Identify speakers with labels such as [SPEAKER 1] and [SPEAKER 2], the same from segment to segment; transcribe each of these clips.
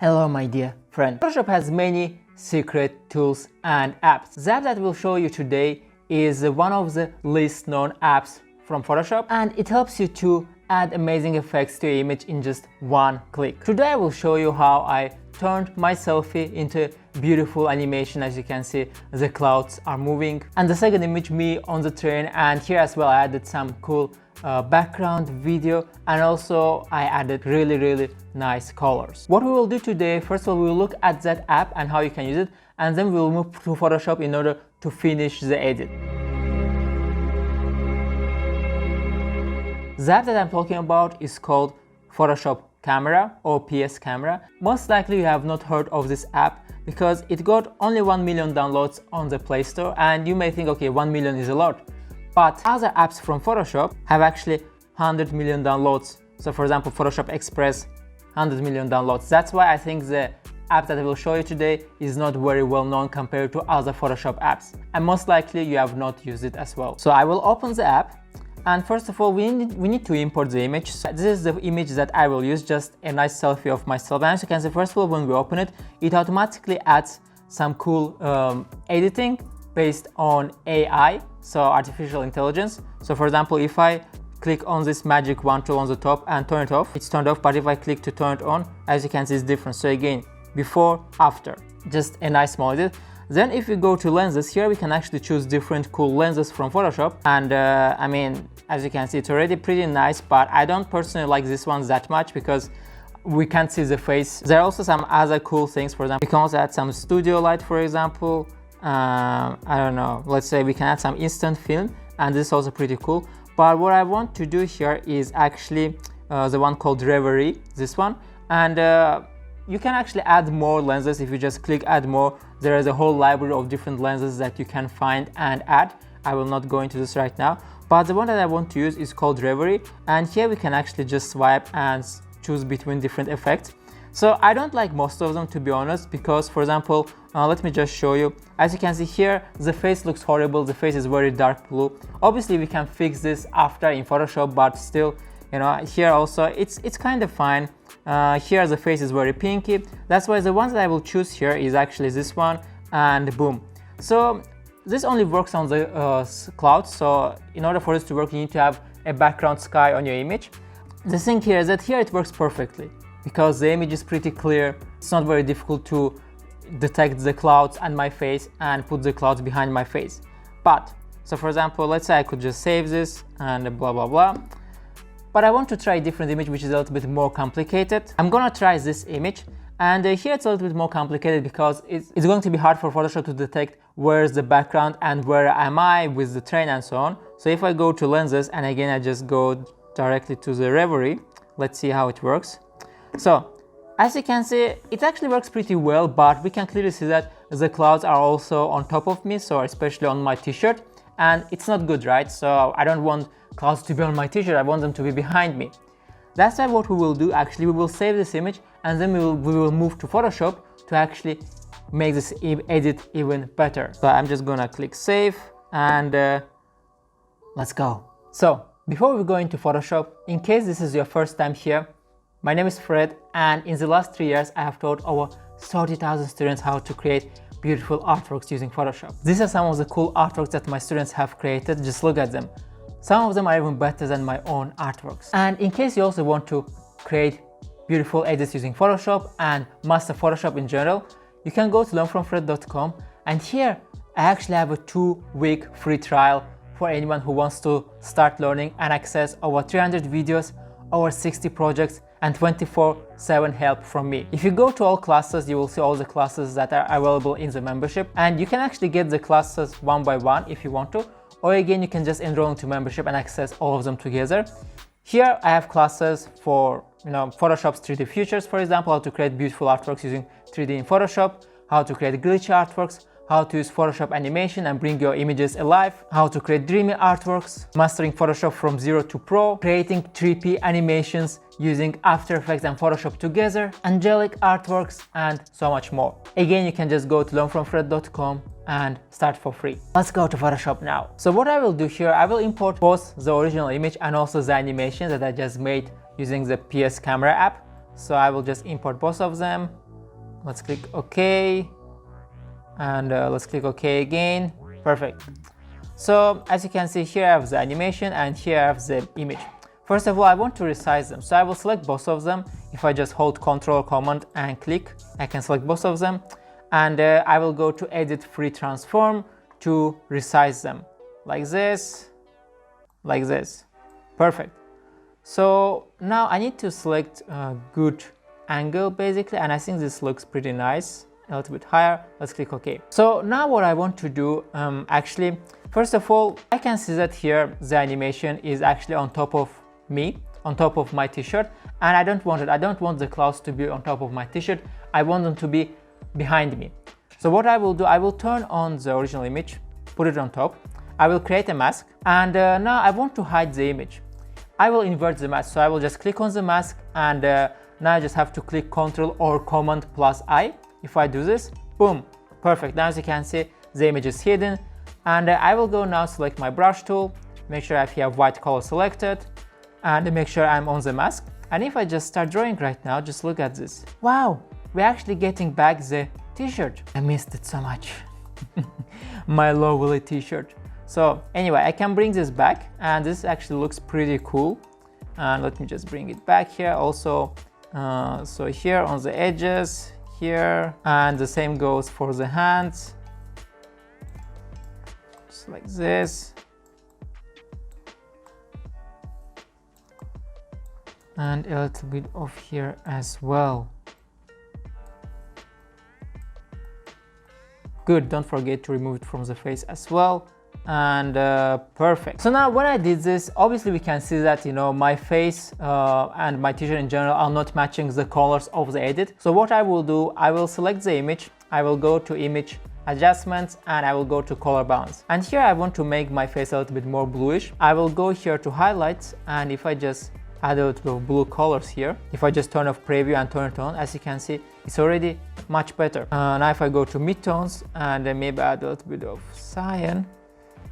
[SPEAKER 1] Hello my dear friend. Photoshop has many secret tools and apps. The app that we'll show you today is one of the least known apps from Photoshop, and it helps you to add amazing effects to your image in just one click. Today I will show you how I turned my selfie into beautiful animation. As you can see, the clouds are moving, and the second image, me on the train, and here as well I added some cool background video, and also I added really nice colors. What we will do today, first of all, we will look at that app and how you can use it, and then we will move to Photoshop in order to finish the edit. The app that I'm talking about is called Photoshop Camera or PS Camera. Most likely you have not heard of this app because it got only 1 million downloads on the Play Store, and you may think, okay, 1 million is a lot. But other apps from Photoshop have actually 100 million downloads. So for example, Photoshop Express, 100 million downloads. That's why I think the app that I will show you today is not very well known compared to other Photoshop apps. And most likely you have not used it as well. So I will open the app. And first of all, we need to import the image. So this is the image that I will use, just a nice selfie of myself. And as you can see, first of all, when we open it, it automatically adds some cool editing based on AI, so artificial intelligence. So for example, if I click on this magic wand tool on the top and turn it off, it's turned off. But if I click to turn it on, as you can see, it's different. So again, before, after, just a nice small edit. Then if we go to lenses, here we can actually choose different cool lenses from Photoshop. And I mean, as you can see, it's already pretty nice, but I don't personally like this one that much because we can't see the face. There are also some other cool things. For example, we can also add some studio light, for example. I don't know, let's say we can add some instant film, and this is also pretty cool. But what I want to do here is actually the one called Reverie, this one. And you can actually add more lenses. If you just click add more, there is a whole library of different lenses that you can find and add. I will not go into this right now, but the one that I want to use is called Reverie, and here we can actually just swipe and choose between different effects. So I don't like most of them, to be honest, because for example, let me just show you. As you can see here, the face looks horrible. The face is very dark blue. Obviously we can fix this after in Photoshop, but still, you know, here also it's kind of fine. Here the face is very pinky. That's why the ones that I will choose here is actually this one, and boom. So this only works on the clouds. So in order for this to work, you need to have a background sky on your image. The thing here is that here it works perfectly because the image is pretty clear. It's not very difficult to detect the clouds and my face and put the clouds behind my face. But so for example, let's say I could just save this and blah blah blah. But I want to try a different image which is a little bit more complicated. I'm gonna try this image, and here it's a little bit more complicated because it's going to be hard for Photoshop to detect where's the background and where am I with the train and so on. So if I go to lenses, and again I just go directly to the Reverie, let's see how it works. So as you can see, it actually works pretty well, but we can clearly see that the clouds are also on top of me, so especially on my t-shirt, and it's not good, right? So I don't want clouds to be on my t-shirt, I want them to be behind me. That's why what we will do, actually, we will save this image, and then we will move to Photoshop to actually make this edit even better. So I'm just gonna click save, and let's go. So before we go into Photoshop, in case this is your first time here, my name is Fred, and in the last 3 years I have taught over 30,000 students how to create beautiful artworks using Photoshop. These are some of the cool artworks that my students have created. Just look at them. Some of them are even better than my own artworks. And in case you also want to create beautiful edits using Photoshop and master Photoshop in general, you can go to learnfromfred.com, and here I actually have a 2-week free trial for anyone who wants to start learning and access over 300 videos, over 60 projects, and 24/7 help from me. If you go to all classes, you will see all the classes that are available in the membership, and you can actually get the classes one by one if you want to, or again you can just enroll into membership and access all of them together. Here I have classes for Photoshop's 3D features, for example, how to create beautiful artworks using 3D in Photoshop, how to create glitchy artworks, how to use Photoshop animation and bring your images alive, how to create dreamy artworks, mastering Photoshop from 0 to Pro, creating 3D animations using After Effects and Photoshop together, angelic artworks, and so much more. Again, you can just go to learnfromfred.com and start for free. Let's go to Photoshop now. So what I will do here, I will import both the original image and also the animation that I just made using the PS Camera app. So I will just import both of them. Let's click OK, and let's click OK again. Perfect. So as you can see, here I have the animation and here I have the image. First of all, I want to resize them, so I will select both of them. If I just hold Ctrl Command and click, I can select both of them, and I will go to Edit Free Transform to resize them like this, like this. Perfect. So now I need to select a good angle basically, and I think this looks pretty nice. A little bit higher. Let's click OK. So now what I want to do, actually, first of all, I can see that here the animation is actually on top of me, on top of my t-shirt, and I don't want it. I don't want the clouds to be on top of my t-shirt. I want them to be behind me. So what I will do, I will turn on the original image, put it on top. I will create a mask, and now I want to hide the image. I will invert the mask, so I will just click on the mask, and now I just have to click Ctrl or Command plus I. If I do this, boom, perfect. Now as you can see, the image is hidden, and I will go now select my brush tool, make sure I have white color selected, and make sure I'm on the mask. And if I just start drawing right now, just look at this. Wow, we're actually getting back the t-shirt. I missed it so much. My lovely t-shirt. So anyway, I can bring this back, and this actually looks pretty cool. And let me just bring it back here also. So here on the edges, here, and the same goes for the hands. Just like this. And a little bit of here as well. Good, don't forget to remove it from the face as well. And perfect. So now when I did this, obviously we can see that, you know, my face and my t-shirt in general are not matching the colors of the edit. So what I will do, I will select the image, I will go to image adjustments, and I will go to color balance. And here I want to make my face a little bit more bluish. I will go here to highlights, and if I just add a little bit of blue colors here, if I just turn off preview and turn it on, as you can see, it's already much better. Now if I go to midtones and then maybe add a little bit of cyan,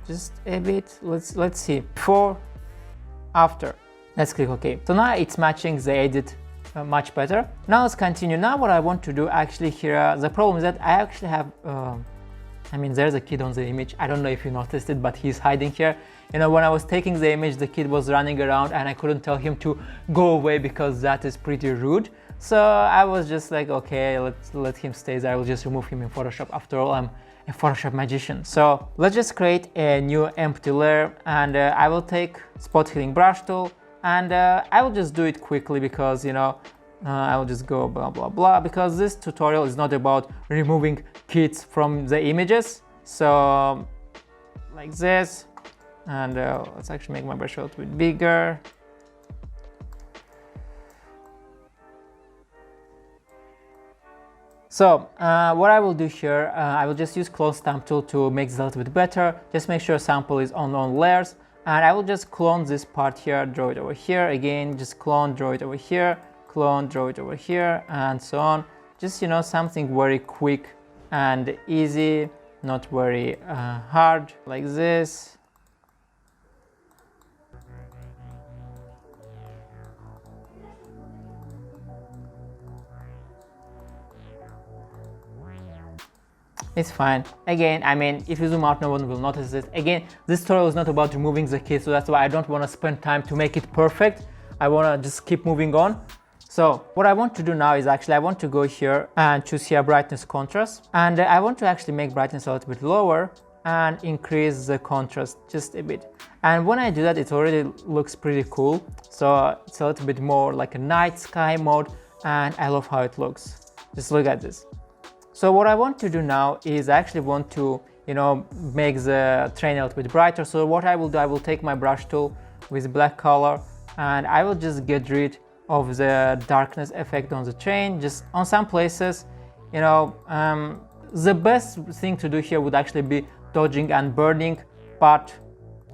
[SPEAKER 1] just a bit, let's see, before, after. Let's click OK. So now it's matching the edit much better. Now let's continue. Now what I want to do actually here, the problem is that I actually have, I mean, there's a kid on the image. I don't know if you noticed it, but he's hiding here. You know, when I was taking the image, the kid was running around and I couldn't tell him to go away because that is pretty rude. So I was just like, okay, let's let him stay there. I will just remove him in Photoshop. After all, I'm a Photoshop magician. So let's just create a new empty layer, and I will take spot healing brush tool, and I will just do it quickly because, you know, I will just go blah blah blah, because this tutorial is not about removing kids from the images. So like this, and let's actually make my brush a little bit bigger. So what I will do here, I will just use clone stamp tool to make this a little bit better. Just make sure sample is on layers, and I will just clone this part here, draw it over here, again just clone, draw it over here, clone, draw it over here, and so on. Just, you know, something very quick and easy, not very hard, like this. It's fine. Again, I mean, if you zoom out, no one will notice it. Again, this tutorial is not about removing the kid, so that's why I don't want to spend time to make it perfect. I want to just keep moving on. So what I want to do now is actually I want to go here and choose here brightness contrast, and I want to actually make brightness a little bit lower and increase the contrast just a bit. And when I do that, it already looks pretty cool. So it's a little bit more like a night sky mode, and I love how it looks. Just look at this. So what I want to do now is I actually want to, you know, make the train a little bit brighter. So what I will do, I will take my brush tool with black color, and I will just get rid of the darkness effect on the train. Just on some places, you know, the best thing to do here would actually be dodging and burning, but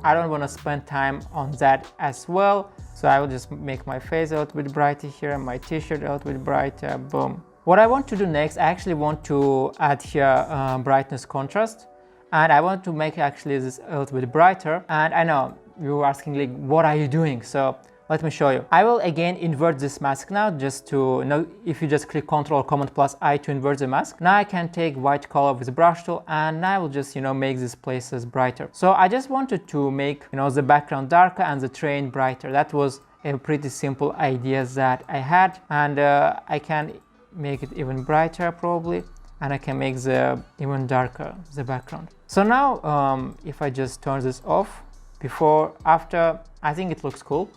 [SPEAKER 1] I don't want to spend time on that as well. So I will just make my face a little bit brighter here, and my t-shirt a little bit brighter, boom. What I want to do next, I actually want to add here brightness contrast, and I want to make actually this a little bit brighter. And I know you were asking like, what are you doing? So Let me show you. I will again invert this mask now, just to know, if you just click Ctrl or Command plus I to invert the mask. Now I can take white color with the brush tool, and now I will just, make these places brighter. So I just wanted to make, the background darker and the terrain brighter. That was a pretty simple idea that I had, and I can make it even brighter probably, and I can make the even darker, the background. So now if I just turn this off, before, after, I think it looks cool.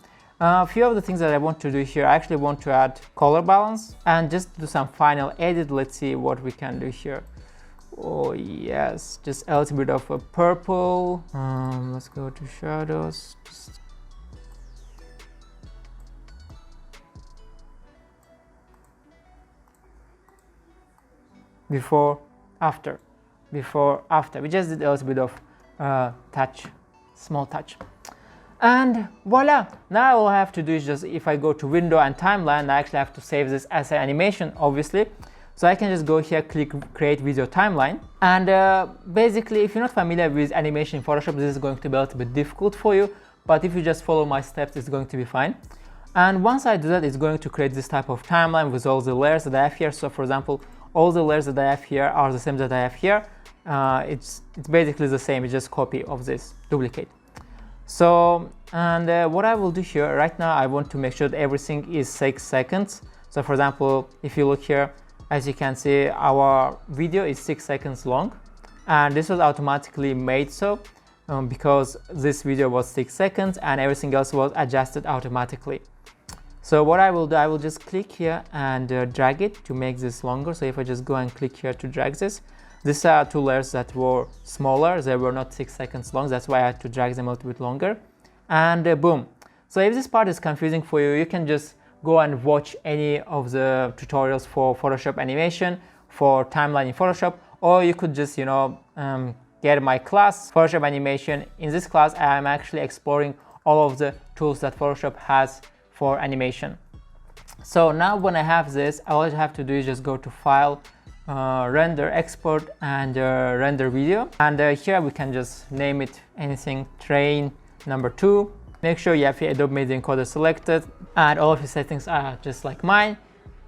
[SPEAKER 1] A few of the things that I want to do here, I actually want to add color balance and just do some final edit. Let's see what we can do here. Oh yes, just a little bit of a purple. Let's go to shadows. Before, after, before, after. We just did a little bit of touch, small touch. And voila, now all I have to do is just, if I go to window and timeline, I actually have to save this as an animation, obviously. So I can just go here, click create video timeline. And basically, if you're not familiar with animation in Photoshop, this is going to be a little bit difficult for you. But if you just follow my steps, it's going to be fine. And once I do that, it's going to create this type of timeline with all the layers that I have here. So for example, all the layers that I have here are the same that I have here. It's basically the same, it's just copy of this, duplicate. So, and what I will do here, right now I want to make sure that everything is 6 seconds. So for example, if you look here, as you can see, our video is 6 seconds long. And this was automatically made so because this video was 6 seconds and everything else was adjusted automatically. So what I will do, I will just click here and drag it to make this longer. So if I just go and click here to drag this, these are two layers that were smaller, they were not 6 seconds long, that's why I had to drag them a little bit longer. And boom. So if this part is confusing for you, you can just go and watch any of the tutorials for Photoshop animation, for timeline in Photoshop, or you could just, get my class, Photoshop animation. In this class, I am actually exploring all of the tools that Photoshop has for animation. So now when I have this, all I have to do is just go to File, Render, Export, and Render Video. And here we can just name it anything, Train number 2. Make sure you have your Adobe Media Encoder selected, and all of your settings are just like mine.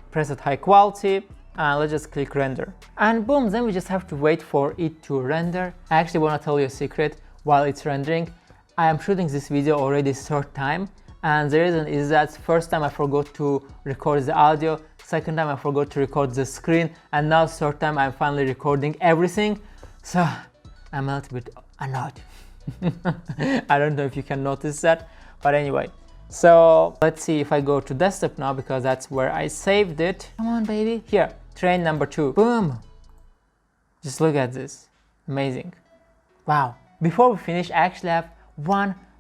[SPEAKER 1] Press at high quality, and let's just click Render. And boom, then we just have to wait for it to render. I actually want to tell you a secret while it's rendering. I am shooting this video already third time. And the reason is that first time I forgot to record the audio, second time I forgot to record the screen, and now third time I'm finally recording everything. So I'm a little bit annoyed. I don't know if you can notice that, but anyway. So let's see if I go to desktop now, because that's where I saved it. Come on, baby. Here, train number 2. Boom. Just look at this. Amazing. Wow. Before we finish, I actually have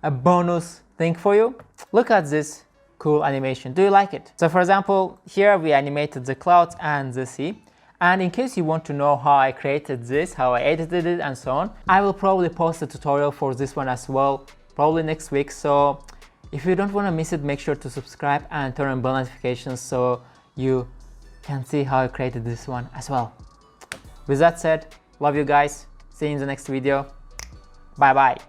[SPEAKER 1] a bonus thing for you. Look at this cool animation. Do you like it? So for example, here we animated the clouds and the sea. And in case you want to know how I created this, how I edited it, and so on, I will probably post a tutorial for this one as well, probably next week. So if you don't want to miss it, make sure to subscribe and turn on bell notifications so you can see how I created this one as well. With that said, love you guys. See you in the next video. Bye bye.